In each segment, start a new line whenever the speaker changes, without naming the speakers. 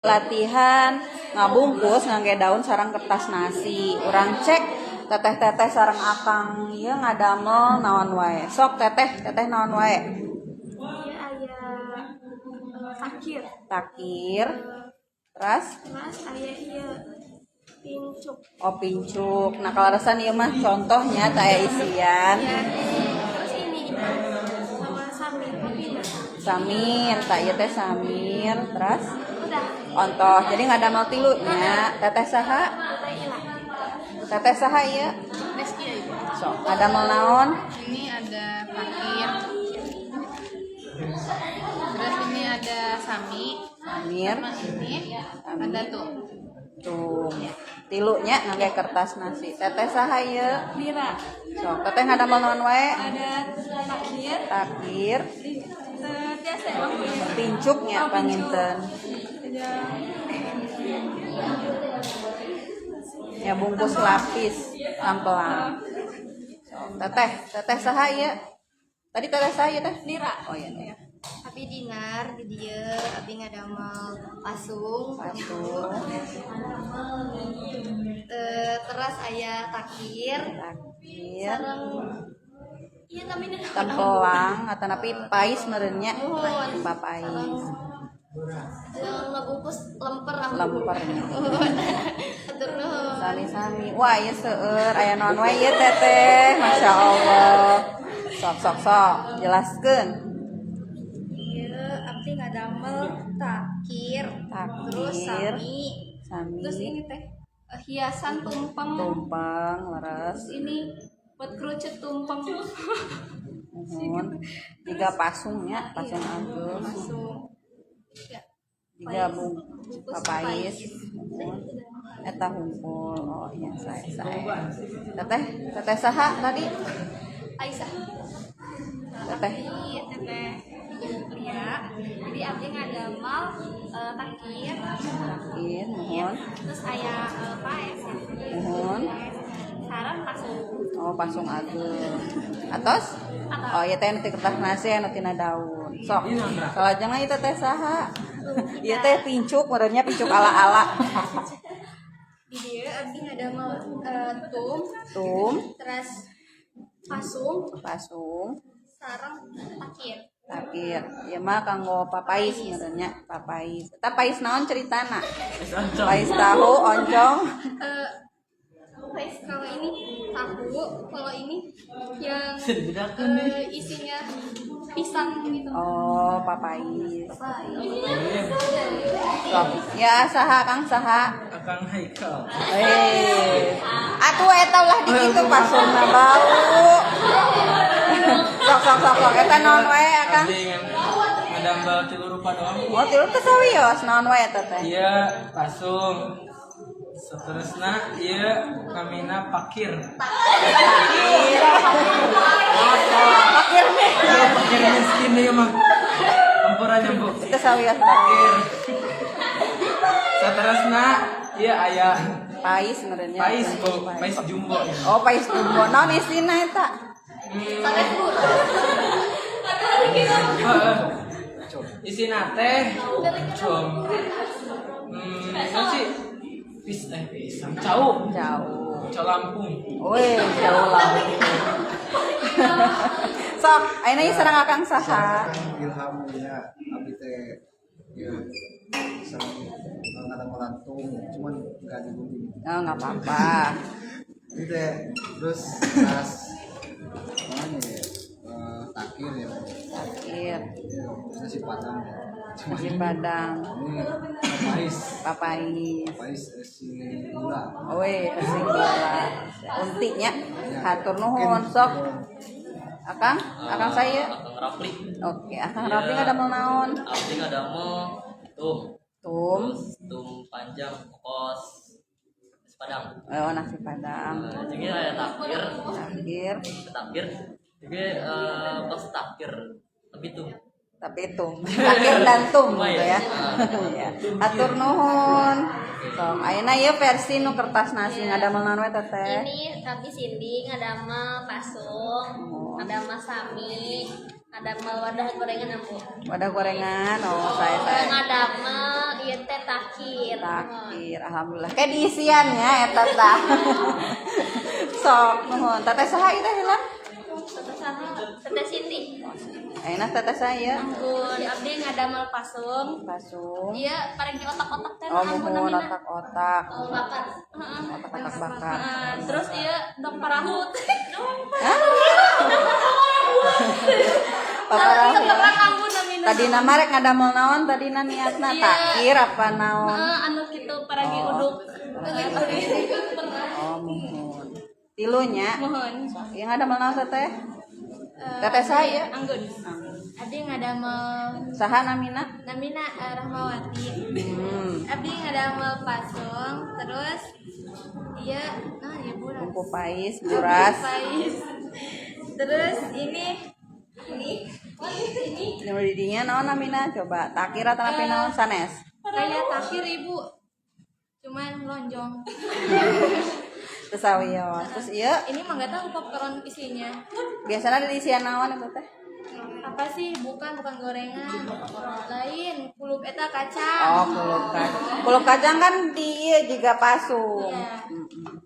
Latihan ngabungkus ngangge daun sarang kertas nasi. Urang cek teteh-teteh sarang akang ieu ngadamel naon wae. Sok teteh naon wae.
Iya aya takir.
Takir. Terus
Aya ieu pincuk.
oh pincuk. Nah kalarasan ieu mah contohnya taya isian.
Ya, terus ini sama samir kopinya.
Samir, tak ieu teh samir. Terus
Udah.
ontoh. Jadi ngadamel tilu nya. Teteh saha? Teteh saha ieu?
Reski ya ibu.
Sok ngadamel naon?
Ini ada pakir, terus ini ada sami,
Samir.
sama ini ada tuh.
Tuh, tilunya ngangge kertas nasi. Teteh saha ieu?
Bira.
Sok, teteh ngadamel naon wae?
Ada takir.
Takir,
Biasa emang punya.
pincuknya panginten. Ya bungkus lapis sampelang. Sok, teteh saha ieu? Tadi teteh saha ieu teh?
Bira.
Oh iya nih.
Abi dinar di dia abi ngadamel pasung
Pasung,
terus aya takir
takir,
Iya namanya.
tempelang atau napi pais merenya. Papais,
ngebungkus lemper
lempernya.
atur nuhun
Sami-sami. Wah, ieu seueur aya naon wae ieu teteh. Masya Allah. Sok, jelaskeun.
iya abdi ngadamel takir terus
Takir,
sami
Terus
sami,
ini teh hiasan tumpeng.
tumpeng, leres,
Terus ini buat kerucut tumpeng.
nuhun. Tiga pasungnya, pasung agus.
Langsung. Ya.
Tiga papais. Nuhun. Eta hungkul. Oh iya, saya. Teteh saha tadi?
Aisyah.
Teteh.
Iya teteh Lia. Jadi abdi ngadamel takir.
Takir, nuhun.
Terus aya paes ya.
Nuhun.
Sarang pasung.
Oh, pasung agus. Atos? Oh, iya teh nanti kertas nasi anu tina daun. Sok. Salajengna ieu teh saha? Ieu teh pincuk, merenya pincuk ala-ala.
di dia abdi ngadamel
Tum,
terus pasung
pasung,
sareng takir
takir. Ieu mah kanggo papais merenya, papais. Eta pais naon ceritana? Pais tahu, oncong.
paes kalau ini tahu kalau ini yang isinya pisang gitu.
Oh, papais. Sok. Ya saha Kang saha?
Akang Haikal.
Atuh eta ulah di kitu pasungna bau. Sok. Eta naon wae Kang?
Abdi ngadambel tilu rupa doang.
Oh, tilu teh sawios naon wae eta teh?
Iya pasung. Seterusna ieu namina pakir.
Pakir meh.
Ieu pakir miskin ieu mah. Campurannya Bu.
Itu sawios
Pakir. Seterusna ieu aya
pais merenya.
pais Bu, pais jumbo.
Oh, pais jumbo. Naon isina eta?
Isina teh com. Naon sih? Pisang cau.
Jauh.
Cau Lampung.
Weh, jauh lah. Sok, ayeuna ieu sareng Akang saha?
Ilham ya abdi teh ya sareng ngadang melantung cuman enggak digunting
Oh, enggak apa-apa.
ini teh terus tas mana ya takir ya
Takir,
nasi padang ya
nasi padang,
ini papais
papais.
si gula
Weh, sing gula. Untinya hatur nuhun sok. Akang saya.
Akang Rafli.
Oke, Akang Rafi ngadamel naon?
Abdi ngadamel tum.
Tum,
Terus tum panjang kos nasi padang.
oh nasi padang.
Jadi aya takir,
Takir,
Jadi pas takir tapi tum.
tapi tum. Takir dan tum gitu ya.
Lumayan.
Ya. Hatur nuhun. Sok, ayeuna ieu versi nu kertas nasi ngadamel naon we teteh?
Ini tapi Cindy ngadamel pasung, ngadamel sami,
ngadamel wadah gorengan aku.
Wadah gorengan. Oh, saya.
Ngadamel ieu teh takir.
Takir, alhamdulillah. Kayak diisiannya eta tah. Sok nuhun. Teteh saha ieu teh hilang?
Teteh saha? Teteh Siti.
Ayeuna teteh saya.
Anggun abdi ngadamel pasung.
Pasung.
Iya, pareng di otak-otak teh.
Oh, muhun otak-otak.
Bakar.
Otak-otak bakar.
Terus ieu dok parahut.
Paparah ya.
Anggun namina.
Tadi nama rek ngadamel naon tadina niatna
Iya.
takir apa naon?
Anu kitu paragi uduk.
Oh, muhun. Tilunya.
Mohon.
Yang ngadamel naon teteh? Teteh saya.
Anggun. Abdi ngadamel
Saha namina?
namina Rahmawati.
Hmm.
Abdi ngadamel pasung, terus iya buras.
Bumbu pais, buras.
Pais. Terus ini
Yang didinya naon namina? Coba takir atau apa naon sanes?
kayak takir ibu, cuman lonjong.
Terus awios. Terus ieu
Ini mah nggak tahu popcorn isinya.
biasanya ada isian naon itu teh?
Apa sih? Bukan gorengan. Lain, kulup eta kacang.
Oh, kulup kacang. Kulup kacang kan di ieu juga pasung.
Iya.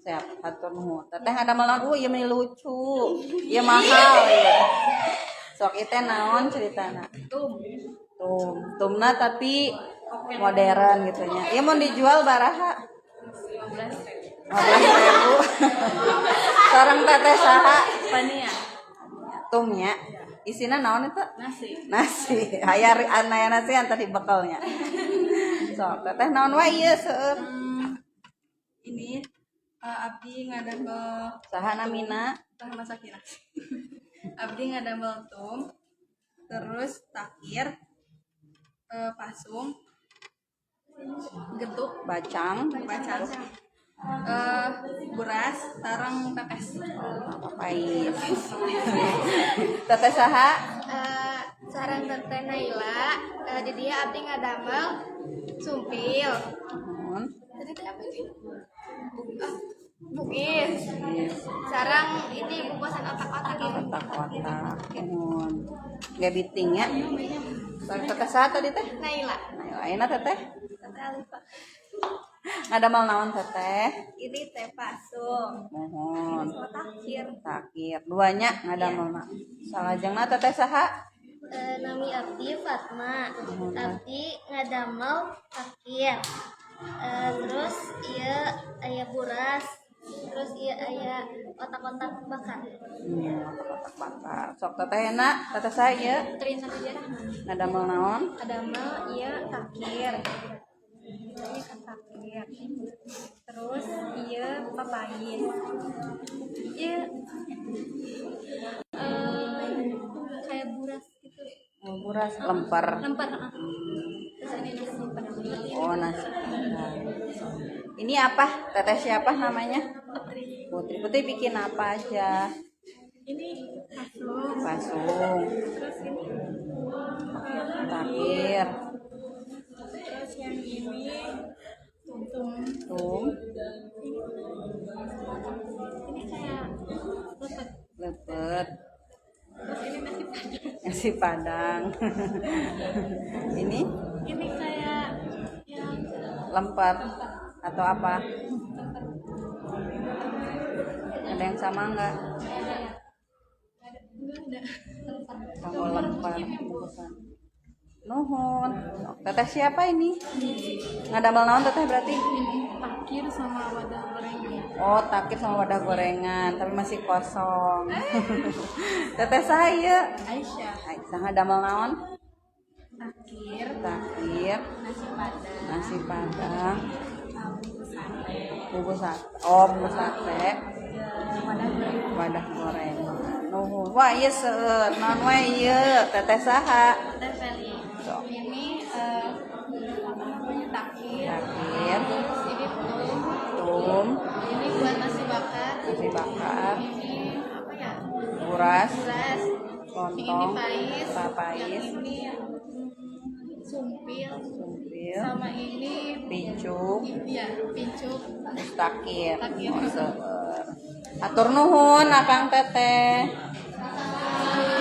Siap, hatur nuhun. Teteh ngadamel naon? Ieu meni lucu. Ieu mahal ieu. Sok ieu teh naon ceritana? Tumna tapi modern gitu nya. Ieu mau dijual baraha? 15.000. Sareng teteh saha?
Pania.
Tumnya. Isina naon eta?
Nasi.
Nasi. Aya nasi anta di bekelnya. Sok teteh naon wae ieu seueur?
Ini abdi ngadamel
Saha namina?
tah masakina. Abdi ngadamel tum, terus takir, pasung, getuk,
Bacang,
bacang, beras, sareng pepes.
pais. Teteh saha?
Sarang Tante Naila, di dia abdi ngadamel sumpil.
Nuhun.
Tadi teh apa sih? Bukis. Sarang ini bungkusan otak-otak ini.
Kotak-kotak. Nuhun. Gabiting ya. Teteh saha tadi teh?
Naila.
Nah, ayeuna teteh
Tante Alifa.
ngadamel naon teteh?
Ini teh pasung.
Mohon.
Sama takir.
Takir. Duanya ngadamel na. Salajengna teteh saha?
Nami abdi Fatma. Abdi ngadamel takir. Terus ieu aya buras. Terus ieu aya otak-otak bakar.
Otak-otak bakar. Sok teteh enak, teteh saya.
Terin satu jarah.
Ngadamel naon?
Adamel ieu takir. Ini kan takir. Terus ieu papais. Ieu kayak buras gitu.
Buras lemper.
Lemper. Terus ini nasi padang.
Oh, nasi padang. Ini apa? Teteh siapa namanya? Putri. Putri bikin apa aja?
Ini pasung.
Pasung.
Terus ini
Takir.
terus yang ini tum.
Tum.
Ini kayak lepet.
Lepet.
Terus ini
Nasi
nasi padang.
padang. Ini
Ini kayak yang
lemper atau apa? Ada yang sama enggak? Kamu lemper. Nuhun. Teteh siapa ini? Ngadamel naon teteh berarti?
Takir sama wadah gorengan.
Oh, takir sama wadah gorengan, tapi masih kosong. Teteh saya.
Aisyah.
Aisyah ngadamel naon?
Takir.
Takir,
Nasi padang.
nasi padang,
Bubur sate.
bubur sate. Oh, bubur sate.
Wadah gorengan.
Wadah gorengan. Nuhun. Wah, ieu seueur. Naon wae ieu? Teteh saha?
Teh Feli.
Sok.
Ini apa namanya takir.
Takir,
Terus ini tum.
tum,
Ini buat nasi bakar.
nasi bakar,
Ini apa ya?
buras,
Buras.
lontong,
Ini pais.
papais,
Yang ini sumpil.
sumpil,
Sama ini
pincuk,
ya pincuk.
takir.
Takir.
Oh, seueur. Atur nuhun akang teteh.